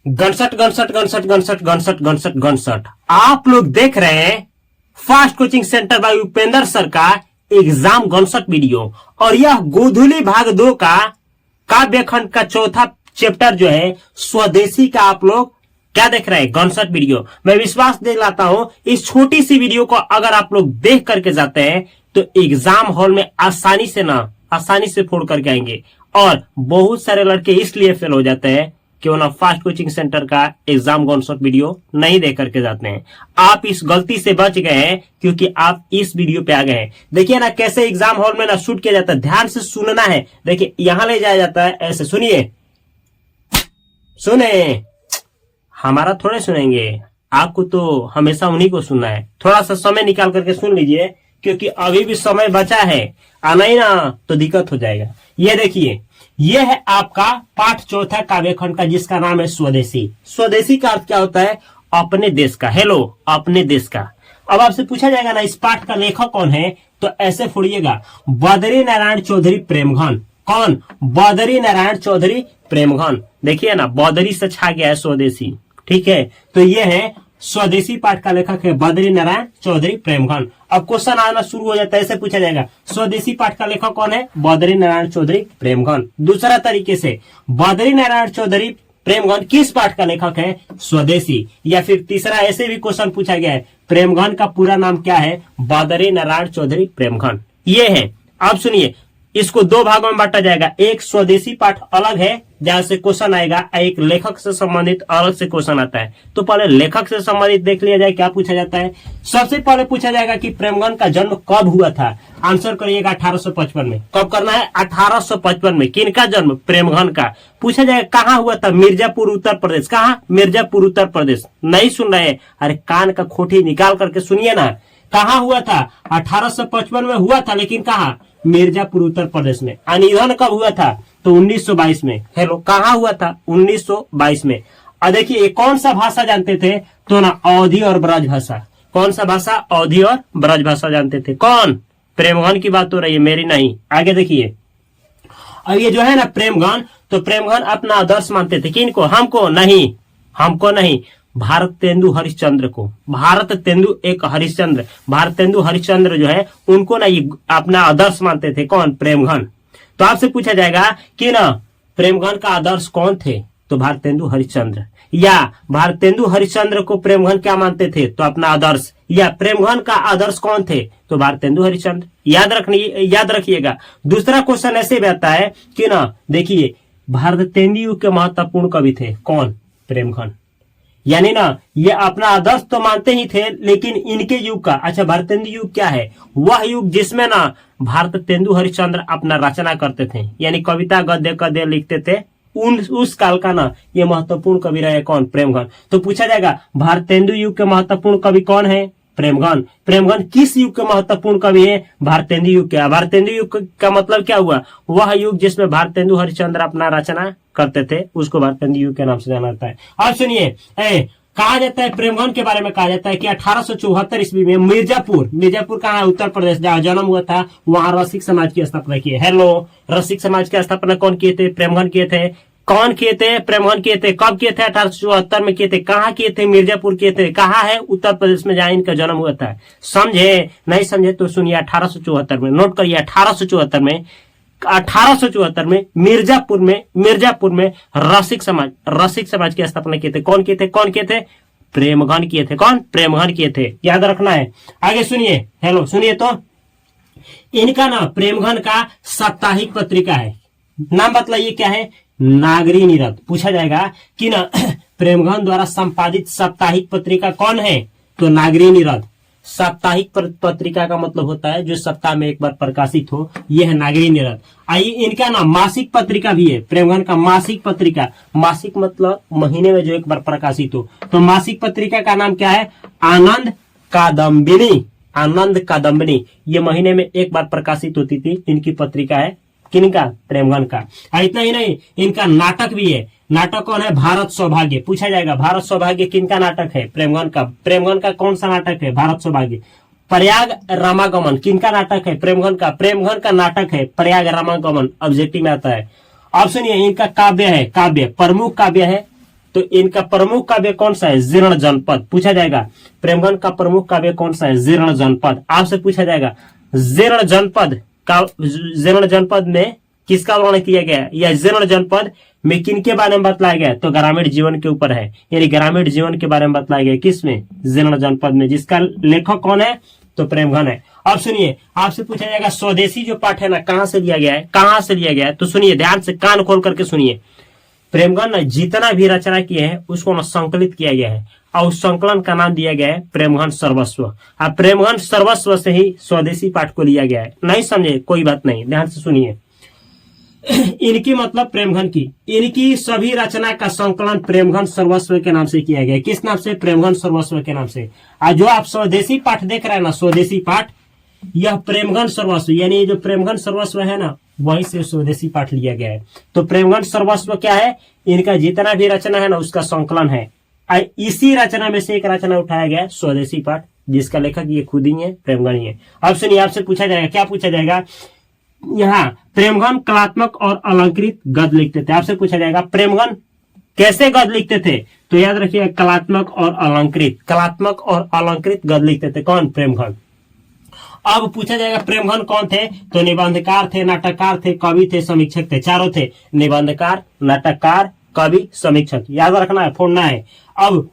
गनसट गनसट गनसट गनसट गनसट गनसट गनसट। आप लोग देख रहे हैं fast coaching centre by Upendra sir का एग्जाम गनसट वीडियो। और यह गोधुली भाग 2 का काव्य खंड का चौथा चैप्टर जो है स्वदेशी का आप लोग क्या देख रहे हैं, गनसट वीडियो। मैं विश्वास दिलाता हूं इस छोटी सी वीडियो को अगर आप लोग देख करके जाते हैं तो एग्जाम हॉल में आसानी से फोड़ करके आएंगे। और बहुत सारे लड़के इसलिए फेल हो जाते हैं कि वो फास्ट कोचिंग सेंटर का एग्जाम गनसट वीडियो नहीं देख करके जाते हैं। आप इस गलती से बच गए हैं क्योंकि आप इस वीडियो पे आ गए हैं। देखिए ना कैसे एग्जाम हॉल में ना शूट किया जाता है, ध्यान से सुनना है। देखिए यहां ले जाया जाता है ऐसे, सुनिए, सुने, हमारा थोड़े सुनेंगे, आपको तो हमेशा उन्हीं को सुनना है। थोड़ा सा समय निकाल करके सुन लीजिए क्योंकि अभी भी समय बचा है, आना ही ना तो दिक्कत हो जाएगा। ये देखिए, ये है आपका पाठ चौथा काव्यखंड का जिसका नाम है स्वदेशी। स्वदेशी का अर्थ क्या होता है? अपने देश का। हेलो, अपने देश का। अब आपसे पूछा जाएगा ना इस पाठ का लेखक कौन है, तो ऐसे फोड़िएगा, बद्री नारायण चौधरी प्रेमघन। कौन? बद्री नारायण चौधरी प्रेमघन। देखिए ना, बद्री से छा गया है स्वदेशी, ठीक है। तो ये है स्वदेशी पाठ का लेखक है बद्री नारायण चौधरी प्रेमघन। अब क्वेश्चन आना शुरू हो जाता है, ऐसे पूछा जाएगा स्वदेशी पाठ का लेखक कौन है? बद्री नारायण चौधरी प्रेमघन। दूसरा तरीके से, बद्री नारायण चौधरी प्रेमघन किस पाठ का लेखक है? स्वदेशी। या फिर तीसरा ऐसे भी क्वेश्चन पूछा गया है, प्रेमघन का पूरा नाम क्या है? बद्री नारायण चौधरी प्रेमघन। ये है। अब सुनिए, इसको दो भागों में बांटा जाएगा। एक स्वदेशी पाठ अलग है जहां से क्वेश्चन आएगा, एक लेखक से संबंधित अलग से क्वेश्चन आता है। तो पहले लेखक से संबंधित देख लिया जाए, क्या पूछा जाता है। सबसे पहले पूछा जाएगा कि प्रेमघन का जन्म कब हुआ था। आंसर करिएगा 1855 में। कब करना है? 1855 में। किनका जन्म? प्रेमघन का। पूछा जाएगा कहाँ हुआ था? मिर्जापुर उत्तर प्रदेश। कहाँ? मिर्जापुर उत्तर प्रदेश। नहीं सुन रहे? अरे कान का खोटी निकाल करके सुनिए ना। कहाँ हुआ था? 1855 में हुआ था, लेकिन कहाँ? मिर्जापुर उत्तर प्रदेश में। निधन कब हुआ था? तो 1922 में। हेलो, कहाँ हुआ था? 1922 में। और देखिए कौन सा भाषा जानते थे? तो ना अवधी और ब्रज भाषा। कौन सा भाषा? अवधी और ब्रज भाषा जानते थे। कौन? प्रेमघन की बात हो रही है, मेरी नहीं। आगे देखिए, अब ये जो है ना प्रेमघन, तो प्रेमघन अपना आदर्श मानते थे। किनको? हमको नहीं, हमको नहीं, भारतेंदु हरिश्चंद्र को। भारतेंदु एक हरिश्चंद्र, भारतेंदु हरिश्चंद्र जो है उनको ना ये अपना आदर्श मानते थे। कौन? प्रेमघन। तो आपसे पूछा जाएगा कि ना प्रेमघन का आदर्श कौन थे? तो भारतेंदु हरिश्चंद्र। या भारतेंदु हरिश्चंद्र को प्रेमघन क्या मानते थे? तो अपना आदर्श। या प्रेमघन का आदर्श कौन थे? तो भारतेंदु हरिश्चंद्र। याद रखिएगा। दूसरा क्वेश्चन ऐसे भी आता है कि ना, देखिए भारतेंदु युग के महत्वपूर्ण कवि थे। कौन? प्रेमघन। यानी ना ये अपना आदर्श तो मानते ही थे, लेकिन इनके युग का, अच्छा भारतेंदु युग क्या है? वह युग जिसमें ना भारतेंदु हरिश्चंद्र अपना रचना करते थे, यानी कविता गद्य लिखते थे। उस काल का ना ये महत्वपूर्ण कवि रहे। कौन? प्रेमघन। तो पूछा जाएगा भारतेंदु युग के महत्वपूर्ण कवि कौन है? प्रेमघन। प्रेमघन किस युग के महत्वपूर्ण कवि है? भारतेंदु युग के। भारतेंदु युग का मतलब क्या हुआ? वह युग जिसमें भारतेंदु हरिश्चंद्र अपना रचना करते थे, उसको भारतेंदु युग के नाम से जाना जाता है। अब सुनिए, कहा जाता है प्रेमघन के बारे में, कहा जाता है कि 1874 ईस्वी में मिर्जापुर कहाँ है? उत्तर प्रदेश, जहाँ जन्म हुआ था, वहां रसिक समाज की स्थापना की है। हेलो, रसिक समाज की स्थापना कौन किए थे? प्रेमघन किए थे। कौन किए थे? प्रेमघन किए थे। कब किए थे? 1874 में किए थे। कहाँ किए थे? मिर्जापुर किए थे। कहाँ है? उत्तर प्रदेश में, जहाँ इनका जन्म हुआ था। समझे? नहीं समझे तो सुनिए, 1874 में, नोट करिए, 1874 में मिर्जापुर में रसिक समाज की स्थापना किए थे। कौन किए थे? प्रेमघन किए थे। कौन? प्रेमघन किए थे। याद रखना है। आगे सुनिए, हेलो सुनिए, तो इनका ना प्रेमघन का साप्ताहिक पत्रिका है। नाम बतलाइए क्या है? नागरी निरद। पूछा जाएगा कि ना प्रेमघन द्वारा संपादित साप्ताहिक पत्रिका कौन है? तो नागरी निरद। साप्ताहिक पत्रिका का मतलब होता है जो सप्ताह में एक बार प्रकाशित हो, यह है नागरी निरद। आइए, इनका ना मासिक पत्रिका भी है। प्रेमघन का मासिक पत्रिका, मासिक मतलब महीने में जो एक बार प्रकाशित हो। तो मासिक पत्रिका का नाम क्या है? आनंद कादम्बिनी। आनंद कादम्बिनी ये महीने में एक बार प्रकाशित होती थी, इनकी पत्रिका है। किनका? प्रेमघन का। इतना ही नहीं, इनका नाटक भी है। नाटक कौन है? भारत सौभाग्य। पूछा जाएगा भारत सौभाग्य किनका नाटक है? प्रेमघन का। प्रेमघन का कौन सा नाटक है? भारत सौभाग्य। प्रयाग रामागमन किनका नाटक है? प्रेमघन का। प्रेमघन का नाटक है प्रयाग रामागमन, ऑब्जेक्टिव में आता है। अब सुनिए, इनका काव्य है, काव्य प्रमुख काव्य है। तो इनका प्रमुख काव्य कौन सा है? जीर्ण जनपद पूछा जाएगा। प्रेमगन का प्रमुख काव्य कौन सा है? जीर्ण जनपद आपसे पूछा जाएगा। जीर्ण जनपद में किसका वर्णन किया गया है? या जीर्ण जनपद में किनके बारे में बतलाया गया? तो ग्रामीण जीवन के ऊपर है, यानी ग्रामीण जीवन के बारे में बतलाया गया। किसमें? जीर्ण जनपद में। जिसका लेखक कौन है? तो प्रेमगन है। अब सुनिए, आपसे पूछा जाएगा स्वदेशी जो पाठ है ना, कहां से लिया गया है? कहां से लिया गया है? तो सुनिए, ध्यान से कान खोल करके सुनिए। प्रेमगन ने जितना भी रचना किए हैं उसको न संकलित किया गया है और उस संकलन का नाम दिया गया है प्रेमगन सर्वस्व। अब प्रेमगन सर्वस्व से ही स्वदेशी पाठ को लिया गया है। नहीं समझे? कोई बात नहीं, ध्यान से सुनिए। इनकी मतलब प्रेमगन की, इनकी सभी रचना का संकलन प्रेमगन सर्वस्व के नाम से किया गया है। किस नाम से? प्रेमगन सर्वस्व के नाम से। आज जो आप स्वदेशी पाठ देख रहे हैं ना, स्वदेशी पाठ, यह प्रेमगन सर्वस्व, यानी जो प्रेमगन सर्वस्व है ना, वहीं से स्वदेशी पाठ लिया गया है। तो प्रेमगन सर्वस्व क्या है? इनका जितना भी रचना है ना, उसका संकलन है। इसी रचना में से एक रचना उठाया गया है स्वदेशी पाठ, जिसका लेखक ये खुद ही है, प्रेमगन ही है। अब सुनिए, आपसे पूछा जाएगा, क्या पूछा जाएगा? यहाँ प्रेमगन कलात्मक और अलंकृत गद्य लिखते थे। आपसे पूछा जाएगा प्रेमगन कैसे गद्य लिखते थे? तो याद रखिए, कलात्मक और अलंकृत, कलात्मक और अलंकृत गद्य लिखते थे। कौन? प्रेमगन। अब पूछा जाएगा प्रेमगन कौन थे? तो निबंधकार थे, नाटककार थे, कवि थे, समीक्षक थे। चारों थे, निबंधकार, नाटककार, कवि, समीक्षक। याद रखना है, फोड़ना है। अब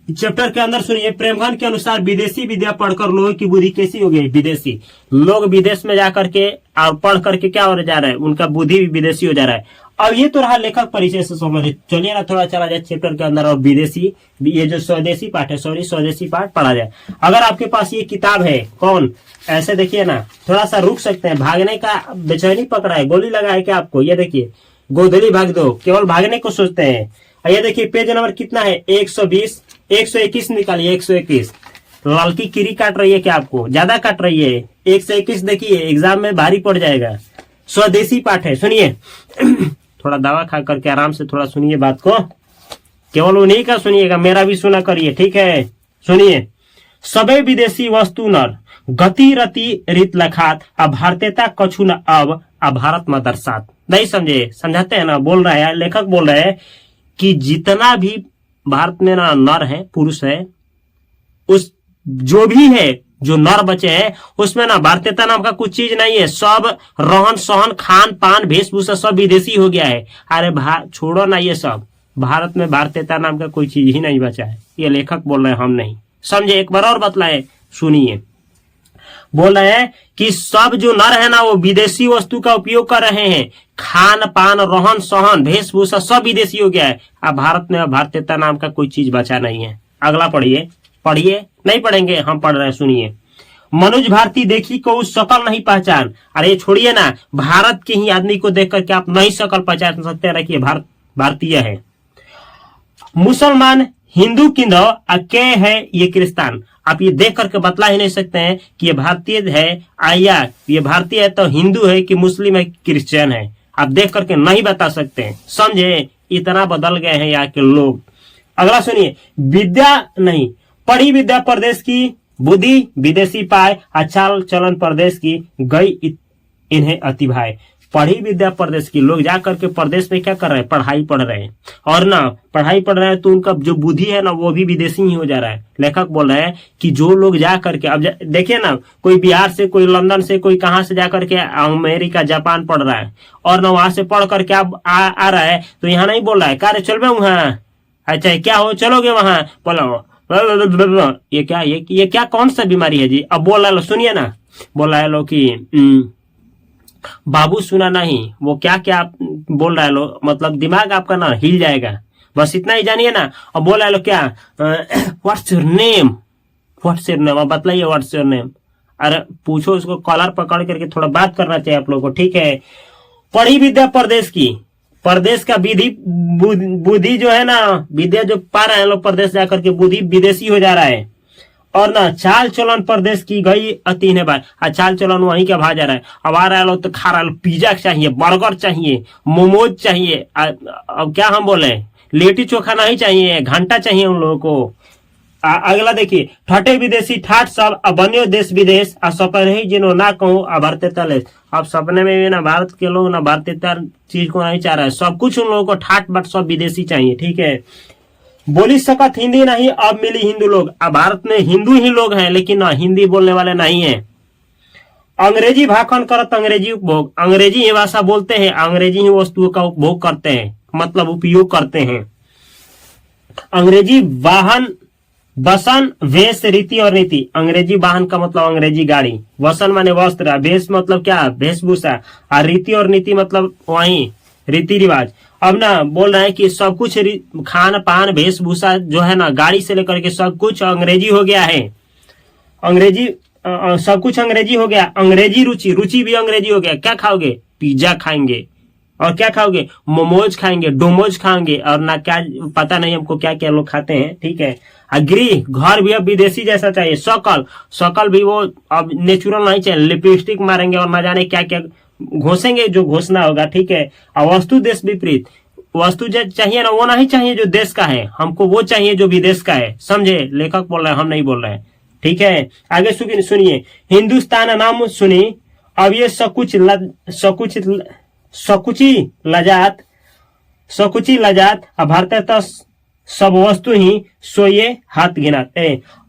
चैप्टर के अंदर सुनिए, प्रेमगन के अनुसार विदेशी विद्या पढ़कर लोगों की बुद्धि कैसी हो गई? विदेशी लोग विदेश में जाकर के और पढ़ करके क्या हो जा रहा है? उनका बुद्धि भी विदेशी हो जा रहा है। अब ये तो रहा लेखक परिचय से संबंधित। चलिए ना, थोड़ा चला जाए चैप्टर के अंदर और विदेशी, ये जो स्वदेशी पाठ है, सॉरी स्वदेशी पाठ पढ़ा जाए। अगर आपके पास ये किताब है, कौन ऐसे देखिए ना, थोड़ा सा रुक सकते हैं, भागने का बेचैनी पकड़ा है, गोली लगा है क्या आपको? ये देखिए, गोदली भाग दो, केवल भागने को सोचते हैं। ये देखिए, पेज नंबर कितना है? 120, 121 निकालिए, 121। लड़की कीरी काट रही है क्या आपको? ज्यादा काट रही है? 121 देखिए, एग्जाम में भारी पड़ जाएगा। स्वदेशी पाठ है, सुनिए। थोड़ा दवा खा करके आराम से थोड़ा सुनिए बात को, केवल उन्हीं का सुनिएगा, मेरा भी सुना करिए, ठीक है? सुनिए, सबे विदेशी वस्तु नर गति रति रीत लखात अभारतेता कछु न अब भारत में दर्शात। नहीं समझे? समझाते हैं ना, बोल रहा है लेखक, बोल रहे हैं कि जितना भी भारत में ना नर है, पुरुष है, उस जो भी है, जो नर बचे हैं, उसमें ना भारतीयता नाम का कुछ चीज नहीं है। सब रहन सहन, खान पान, वेशभूषा सब विदेशी हो गया है। अरे छोड़ो ना ये सब, भारत में भारतीयता नाम का कोई चीज ही नहीं बचा है। ये लेखक बोल रहे हैं, हम नहीं। समझे? एक बार और बतलाए, सुनिए। बोल रहे हैं कि सब जो नर है ना, वो विदेशी वस्तु का उपयोग कर रहे हैं। खान पान, रहन सहन, वेशभूषा सब विदेशी हो गया है। अब भारत में भारतीयता नाम का कोई चीज बचा नहीं है। अगला पढ़िए, पढ़िए। नहीं पढ़ेंगे, हम पढ़ रहे हैं, सुनिए। मनुज भारती देखी को सकल नहीं पहचान। अरे छोड़िए ना, भारत के ही आदमी को देख करके आप नहीं सकल पहचान सकते, रखिए भारतीय है। मुसलमान हिंदू किंदो के है ये क्रिस्तान। आप ये देख करके बतला ही नहीं सकते हैं कि ये भारतीय है या ये भारतीय है तो हिंदू है कि मुस्लिम है, क्रिश्चियन है। आप देख करके नहीं बता सकते हैं। समझे? इतना बदल गए हैं यहाँ के लोग। अगला सुनिए, विद्या नहीं पढ़ी विद्या परदेश की, बुद्धि विदेशी पाए, अचाल चलन परदेश की, गई इन्हें अति भाई। पढ़ी विद्या परदेश की, लोग जाकर के परदेश में क्या कर रहे हैं? पढ़ाई पढ़ रहे हैं। और ना पढ़ाई पढ़ रहे हैं तो उनका जो बुद्धि है ना, वो भी विदेशी ही हो जा रहा है। लेखक बोल रहे हैं कि जो लोग जा करके, अब देखिए ना, कोई बिहार से, कोई लंदन से, कोई कहाँ से जा करके अमेरिका जापान पढ़ रहा है, और ना वहां से पढ़ करके अब आ रहा है, तो यहाँ नहीं बोल रहा है कार्य चल रहे वहां, अच्छा क्या हो चलोगे वहां, बोलो ये क्या कौन सा बीमारी है जी? अब बोल रहा लो, सुनिए ना, बोल रहा है लो कि बाबू सुना नहीं, वो क्या क्या बोल रहा है लो, मतलब दिमाग आपका ना हिल जाएगा, बस इतना ही जानिए ना। अब बोल रहा है लो क्या, what's your name, what's your name, अब बतलाइए व्हाट्स योर नेम। अरे पूछो उसको, कॉलर पकड़ करके थोड़ा बात करना चाहिए आप लोगों को, ठीक है? पढ़ी विद्या परदेश की, परदेश का बुद्धि जो है ना, विद्या जो पा रहे हैं लोग परदेश जाकर के, बुद्धि विदेशी हो जा रहा है। और ना चाल चलन परदेश की गई अति ने भाई, चाल चलन वहीं का भा जा रहा है। अब आ रहा है लोग तो खा रहा है, पिज्जा चाहिए, बर्गर चाहिए, मोमोज चाहिए, अब क्या हम बोले, लिट्टी चोखा नहीं चाहिए, घंटा चाहिए उन लोगों को। अगला देखिए, ठटे विदेशी ठाट सब बन्यो देश विदेश आ सपने ही जिनो ना कहूँ भारतीय तले। अब सपने में भी ना भारत के लोग ना भारतीय चीज को नहीं चाह रहा है, सब कुछ उन लोगों को ठाट बाट सब विदेशी चाहिए। ठीक है, बोली सकत हिंदी नहीं अब मिली हिंदू लोग। अब भारत में हिंदू ही लोग हैं लेकिन ना हिंदी बोलने वाले नहीं है। अंग्रेजी भाषण करत अंग्रेजी उपभोग, अंग्रेजी ही भाषा बोलते हैं, अंग्रेजी ही वस्तुओं का उपभोग करते हैं, मतलब उपयोग करते हैं। अंग्रेजी वाहन वसन वेश रीति और नीति, अंग्रेजी वाहन का मतलब अंग्रेजी गाड़ी, वसन माने वस्त्र, वेश मतलब क्या वेशभूषा, और रीति और नीति मतलब वही रीति रिवाज। अब ना बोल रहे हैं कि सब कुछ खान पान वेशभूषा जो है ना गाड़ी से लेकर के सब कुछ अंग्रेजी हो गया है। अंग्रेजी सब कुछ अंग्रेजी हो गया। अंग्रेजी रुचि, रुचि भी अंग्रेजी हो गया। क्या खाओगे? पिज्जा खाएंगे। और क्या खाओगे? मोमोज खाएंगे, डोमोज खाएंगे, और ना क्या पता नहीं हमको क्या क्या लोग खाते हैं। ठीक है, गृह घर भी अब विदेशी जैसा चाहिए। शकल, शकल भी वो अब नेचुरल नहीं चाहिए, लिपस्टिक मारेंगे और ना जाने क्या क्या घोषेंगे जो घोषणा होगा। ठीक है, और वस्तु देश विपरीत, वस्तु जो चाहिए ना वो नहीं चाहिए जो देश का है, हमको वो चाहिए जो विदेश का है। समझे? लेखक बोल रहे हैं, हम नहीं बोल रहे हैं। ठीक है, आगे सुनिए, हिंदुस्तान नाम सुनी अब ये सकुची लजात भारत सब वस्तु ही सोये हाथ गिनात।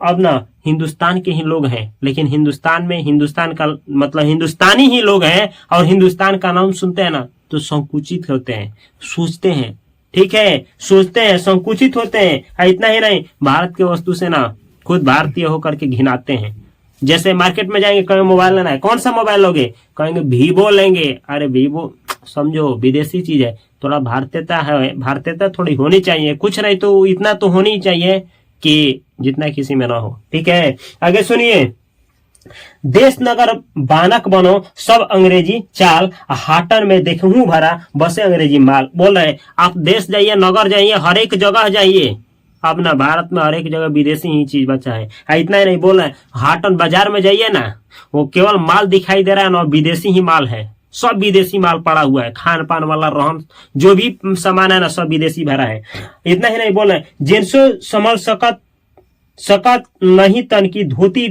अब ना हिंदुस्तान के ही लोग हैं लेकिन हिंदुस्तान में हिंदुस्तान का मतलब हिंदुस्तानी ही लोग हैं, और हिंदुस्तान का नाम सुनते हैं ना तो संकुचित होते हैं, सोचते हैं। ठीक है, सोचते हैं, संकुचित होते हैं। इतना ही नहीं, भारत के वस्तु से ना खुद भारतीय होकर के घिनाते हैं। जैसे मार्केट में जाएंगे, कहेंगे मोबाइल लेना है, कौन सा मोबाइल लोगे? कहेंगे वीवो लेंगे। अरे वीवो समझो विदेशी चीज है, थोड़ा भारतीयता है, भारतीयता थोड़ी होनी चाहिए, कुछ नहीं तो इतना तो होनी ही चाहिए कि जितना किसी में ना हो। ठीक है, आगे सुनिए, देश नगर बानक बनो सब अंग्रेजी चाल हाटन में देखूं भरा बसे अंग्रेजी माल। बोल रहे हैं आप देश जाइए, नगर जाइए, हर एक जगह जाइए। अब ना भारत में हर एक जगह विदेशी ही चीज बचा है। इतना ही नहीं, बोल रहे हैं हाटन बाजार में जाइए ना, वो केवल माल दिखाई दे रहा है ना, विदेशी ही माल है, सब विदेशी माल पड़ा हुआ है। खान पान वाला रहन जो भी सामान है ना सब विदेशी भरा है। इतना ही नहीं, बोल रहे हैं जिनसो समल सकत नहीं तन की धोती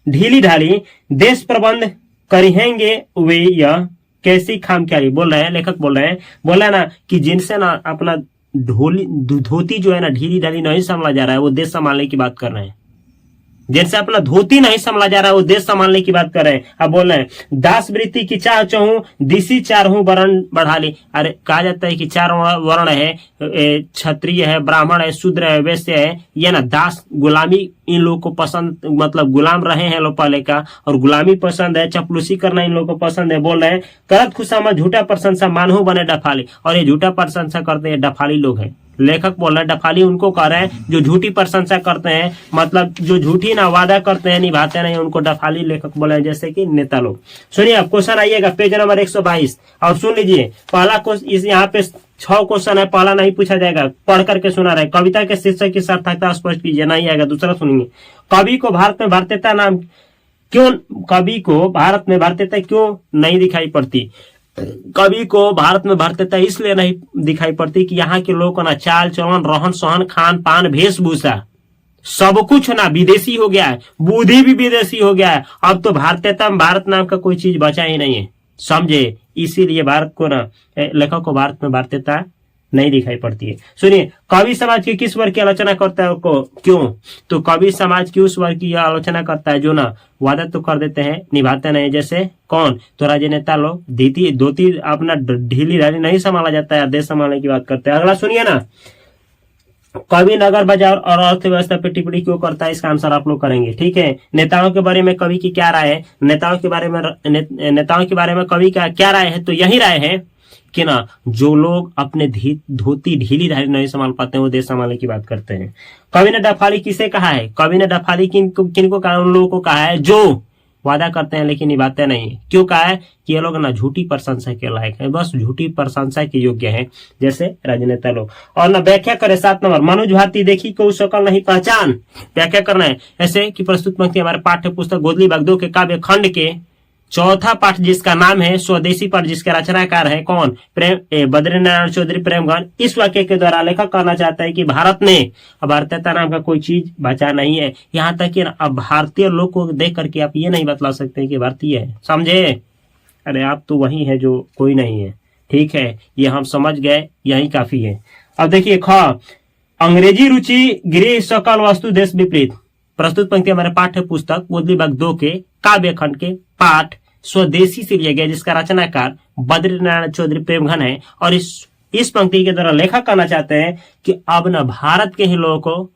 ढीली ढाली देश प्रबंध करेंगे वे यह कैसी खामख्याली। बोल रहे हैं, लेखक बोल रहे हैं ना कि जिनसे ना अपना धोती जो है ना ढीली ढाली नहीं संभाला जा रहा है वो देश संभालने की बात कर रहे हैं। जिनसे अपना धोती नहीं संभाला जा रहा है वो देश संभालने की बात कर रहे हैं। अब बोल रहे हैं दास वृत्ति की चाह चाहूं दिशी चारहूं वर्ण बढ़ा ली। अरे कहा जाता है कि चार वर्ण है, क्षत्रिय है, ब्राह्मण है, शूद्र है, वैश्य है। ये ना दास गुलामी इन लोगों को पसंद, मतलब गुलाम रहे हैं लोग पहले का, और गुलामी पसंद है, चपलूसी करना इन लोगों को पसंद है। बोल रहे हैं करत खुशामा झूठा प्रशंसा मानहु बने डफाली, और ये झूठा प्रशंसा करते हैं डफाली लोग हैं। लेखक बोल रहे हैं डफाली उनको कह रहे हैं जो झूठी प्रशंसा करते हैं, मतलब जो झूठी ना वादा करते हैं निभाते नहीं, उनको डफाली लेखक बोले हैं, जैसे कि नेता लोग। सुनिए अब क्वेश्चन आइएगा पेज नंबर 122 और सुन लीजिए। पहला क्वेश्चन इस यहाँ पे 6 क्वेश्चन है, पहला नहीं पूछा जाएगा, पढ़ करके सुना रहे। कविता के शीर्षक की सार्थकता स्पष्ट कीजिए, नहीं आएगा। दूसरा सुनिए, कवि को भारत में भारतीयता नाम क्यों, कवि को भारत में भारतीयता क्यों नहीं दिखाई पड़ती? कवि को भारत में भारतीयता इसलिए नहीं दिखाई पड़ती कि यहाँ के लोगों का ना चाल चलन, रहन सहन, खान पान, वेशभूषा सब कुछ ना विदेशी हो गया है, बुद्धि भी विदेशी हो गया है। अब तो भारतीयता में भारत नाम का कोई चीज बचा ही नहीं है, समझे? इसीलिए भारत को ना, लेखक को भारत में भारतीयता नहीं दिखाई पड़ती है। सुनिए, कवि समाज की किस वर्ग की आलोचना करता है को क्यों? तो कवि समाज की उस वर्ग की आलोचना करता है जो ना वादा तो कर देते हैं निभाते नहीं। जैसे कौन? तो राजनेता लोग धोती अपना ढीली ढाली नहीं संभाला जाता है, देश संभालने की बात करते हैं। अगला सुनिए ना, कवि नगर बाजार और अर्थव्यवस्था पे टिप्पणी क्यों करता है? इसका आंसर आप लोग करेंगे। ठीक है, नेताओं के बारे में कवि की क्या राय है? नेताओं के बारे में कवि का क्या राय है? तो यही राय है कि ना जो लोग अपने धोती ढीली ढाली नहीं संभाल पाते हैं वो देश संभालने की बात करते हैं। कवि ने डफाली किसे कहा है? कवि ने डफाली किनको कहा? उन लोगों को कहा है जो वादा करते हैं लेकिन निभाते नहीं। क्यों कहा है? कि ये लोग ना झूठी प्रशंसा के लायक है, बस झूठी प्रशंसा के योग्य है, जैसे राजनेता लोग। और ना व्याख्या करे 7 नंबर, मनोज भारती देखी को शकल नहीं पहचान। व्याख्या करना है ऐसे कि प्रस्तुत पंक्ति हमारे पाठ्य पुस्तक गोदली बागदो के काव्य खंड के चौथा पाठ जिसका नाम है स्वदेशी पाठ, जिसके रचनाकार है कौन, बद्रीनारायण चौधरी प्रेमगन। इस वाक्य के द्वारा लेखक कहना चाहता है कि भारत ने भारतीयता नाम का कोई चीज बचा नहीं है। यहाँ तक कि अब भारतीय लोग को देख करके आप ये नहीं बतला सकते कि भारतीय है, समझे। अरे आप तो वही है जो कोई नहीं है। ठीक है, ये हम समझ गए, यही काफी है। अब देखिए ख, अंग्रेजी रुचि गृह सकल वस्तु देश विपरीत। प्रस्तुत पंक्ति हमारे पाठ्य पुस्तक गोदली भाग 2 के काव्य खंड के पाठ स्वदेशी से लिया गया, जिसका रचनाकार बद्रीनारायण चौधरी प्रेमघन है। और इस पंक्ति के द्वारा लेखक कहना चाहते हैं कि अब न भारत के ही लोगों को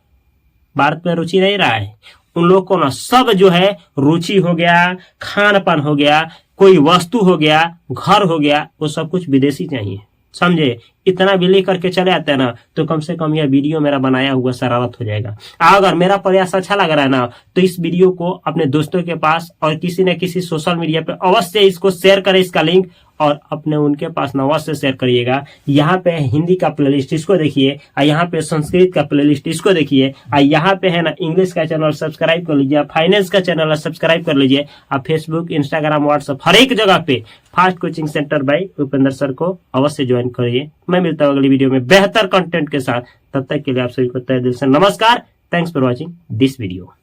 भारत में रुचि नहीं रहा है, उन लोगों को ना सब जो है रुचि हो गया, खान पान हो गया, कोई वस्तु हो गया, घर हो गया, वो सब कुछ विदेशी चाहिए, समझे। इतना भी लेकर के चले आते हैं ना तो कम से कम यह वीडियो मेरा बनाया हुआ शरारत हो जाएगा। अगर मेरा प्रयास अच्छा लग रहा है ना तो इस वीडियो को अपने दोस्तों के पास और किसी न किसी सोशल मीडिया पे अवश्य इसको शेयर करें, इसका लिंक, और अपने उनके पास न अवश्य शेयर करिएगा। यहाँ पे हिंदी का प्लेलिस्ट, इसको देखिए, और यहाँ पे संस्कृत का प्लेलिस्ट, इसको देखिए, और यहाँ पे है ना इंग्लिश का चैनल सब्सक्राइब कर लीजिए, फाइनेंस का चैनल सब्सक्राइब कर लीजिए, और फेसबुक, इंस्टाग्राम, व्हाट्सएप हर एक जगह पे fast coaching centre by Upendra sir को अवश्य ज्वाइन करिए। मैं मिलता हूँ अगली वीडियो में बेहतर कंटेंट के साथ। तब तक के लिए आप सभी को तहे दिल से नमस्कार। Thanks for watching this video.